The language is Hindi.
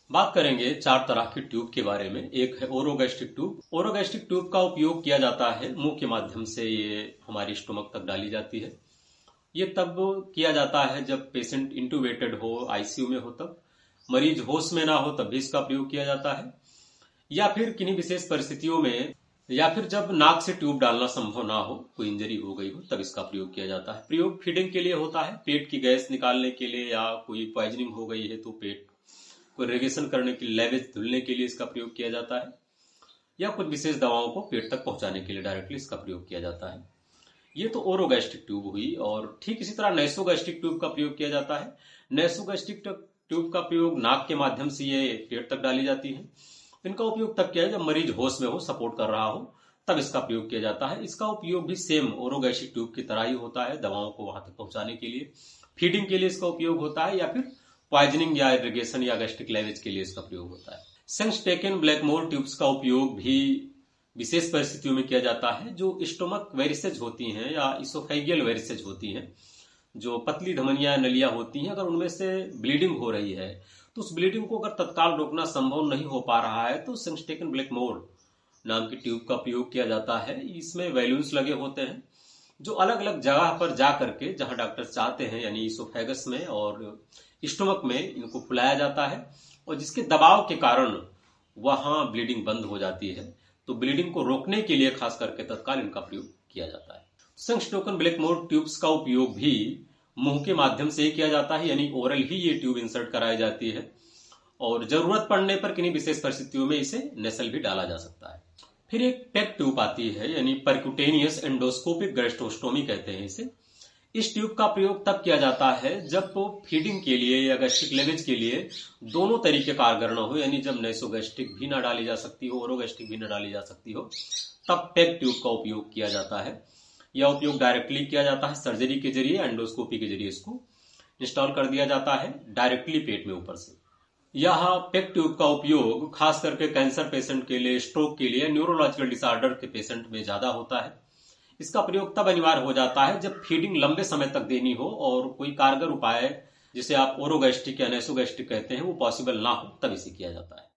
बात करेंगे चार तरह की ट्यूब के बारे में। एक है ओरोगैस्ट्रिक ट्यूब। ओरोगैस्ट्रिक ट्यूब का उपयोग किया जाता है मुंह के माध्यम से, ये हमारी स्टोमक तक डाली जाती है। ये तब किया जाता है जब पेशेंट इंटूबेटेड हो, आईसीयू में हो, तब मरीज होश में ना हो तब भी इसका प्रयोग किया जाता है, या फिर किन्हीं विशेष परिस्थितियों में, या फिर जब नाक से ट्यूब डालना संभव ना हो, कोई इंजरी हो गई हो, तब इसका प्रयोग किया जाता है। प्रयोग फीडिंग के लिए होता है, पेट की गैस निकालने के लिए, या कोई पॉइजनिंग हो गई है तो पेट को इरिगेशन करने के लिए, लैवेज धुलने के लिए इसका प्रयोग किया जाता है, या कुछ विशेष दवाओं को पेट तक पहुंचाने के लिए डायरेक्टली इसका प्रयोग किया जाता है। ये तो ओरोगैस्ट्रिक ट्यूब हुई। और ठीक इसी तरह नेसोगैस्ट्रिक ट्यूब का प्रयोग किया जाता है। नेसोगैस्ट्रिक ट्यूब का प्रयोग नाक के माध्यम से ये पेट तक डाली जाती है। इनका उपयोग तब किया है जब मरीज होश में हो, सपोर्ट कर रहा हो, तब इसका प्रयोग किया जाता है। इसका उपयोग भी सेम ओरोगैस्ट्रिक ट्यूब की तरह ही होता है, दवाओं को वहां तक पहुंचाने के लिए, फीडिंग के लिए इसका उपयोग होता है, या फिर पॉइजनिंग या इरिगेशन या गैस्ट्रिक लैवेज के लिए इसका प्रयोग होता है। सेंगस्टेकन ब्लैकमोर ट्यूब्स का उपयोग भी विशेष परिस्थितियों में किया जाता है। जो स्टोमक वेरिसेज होती हैं या इसोफेगियल वेरिसेज होती हैं, जो पतली धमनियां नलियां होती हैं, अगर उनमें से ब्लीडिंग हो रही है तो उस ब्लीडिंग को अगर तत्काल रोकना संभव नहीं हो पा रहा है तो सेंगस्टेकन ब्लैकमोर नाम की ट्यूब का प्रयोग किया जाता है। इसमें वैल्यून्स लगे होते हैं जो अलग अलग जगह पर जा करके, जहां डॉक्टर चाहते हैं, यानी इसोफेगस में और स्टोमक में, इनको फुलाया जाता है, और जिसके दबाव के कारण वहां ब्लीडिंग बंद हो जाती है। तो ब्लीडिंग को रोकने के लिए खास करके तत्काल इनका प्रयोग किया जाता है। सेंगस्टेकन ब्लैकमोर ट्यूब्स का उपयोग भी मुंह के माध्यम से ही किया जाता है, यानी ओरल ही ये ट्यूब इंसर्ट कराई जाती है, और जरूरत पड़ने पर किन्हीं विशेष परिस्थितियों में इसे नेसल भी डाला जा सकता है। फिर एक पेक ट्यूब आती है, यानी परक्यूटेनियस एंडोस्कोपिक गैस्ट्रोस्टोमी कहते हैं इसे। इस ट्यूब का प्रयोग तब किया जाता है जब तो फीडिंग के लिए या गैस्ट्रिक लेवेज के लिए दोनों तरीके कारगर न हो, यानी जब नेसोगैस्ट्रिक भी ना डाली जा सकती हो, ओरोगैस्ट्रिक भी ना डाली जा सकती हो, तब पेक ट्यूब का उपयोग किया जाता है। यह उपयोग डायरेक्टली किया जाता है, सर्जरी के जरिए, एंडोस्कोपी के जरिए इसको इंस्टॉल कर दिया जाता है डायरेक्टली पेट में ऊपर से। यह पेक ट्यूब का उपयोग खास करके कैंसर पेशेंट के लिए, स्ट्रोक के लिए, न्यूरोलॉजिकल डिसऑर्डर के पेशेंट में ज्यादा होता है। इसका प्रयोग तब अनिवार्य हो जाता है जब फीडिंग लंबे समय तक देनी हो और कोई कारगर उपाय जिसे आप ओरोगैस्ट्रिक या नेसोगैस्ट्रिक कहते हैं वो पॉसिबल ना हो, तब इसे किया जाता है।